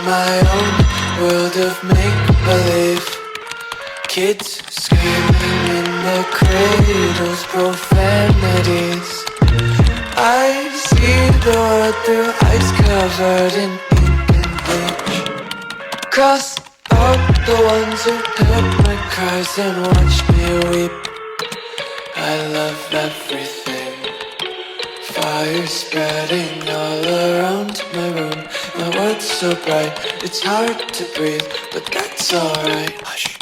my own world of make-believe. Kids screaming in their cradles, profanities. I see the world through ice covered in ink and bleach. Cross out the ones who heard my cries and watched me weep. I love everything. Fire spreading all around my room. My world's so bright, it's hard to breathe, but that's alright. Hush.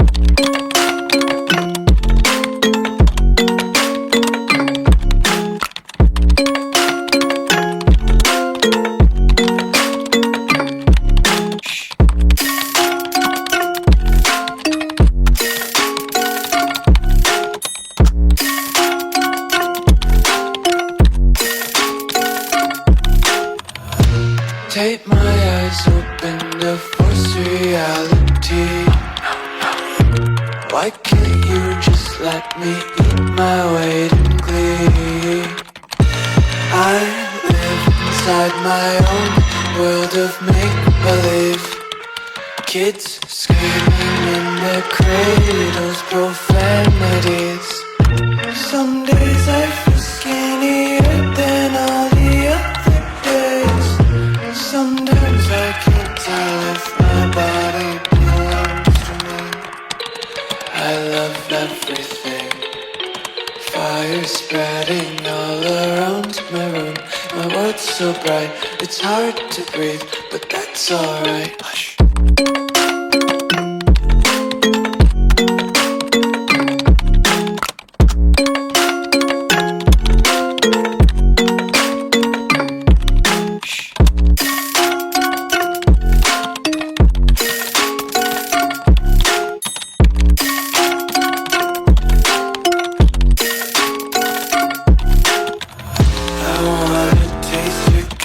Tape my eyes open to force reality. Why can't you just let me eat my weight in glee? I live inside my own world of make-believe. Kids screaming in their cradles, profanities. Some days I feel skinnier than all the other days. Sometimes I can't tell if my body belongs to me. I love everything. Fire spreading all around my room. My world's so bright, it's hard to breathe, but that's alright. Hush.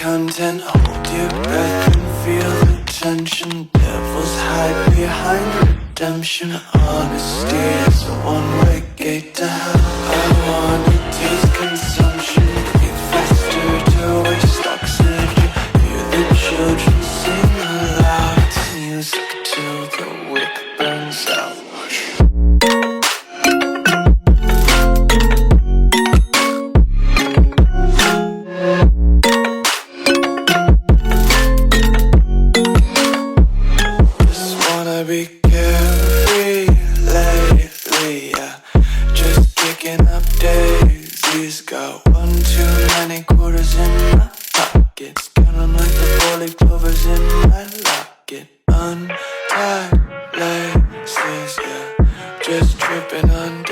Content, hold your breath and feel the tension. Devils hide behind redemption. Honesty is a one-way gate to hell. I wanna taste consumption, breathe faster to waste oxygen. Hear the children sing aloud. It's music till the wick burns out. Be carefree lately, yeah. Just kicking up daisies. Got one too many quarters in my pockets. Counting like the four-leaf clovers in my locket. Untied laces, yeah. Just tripping on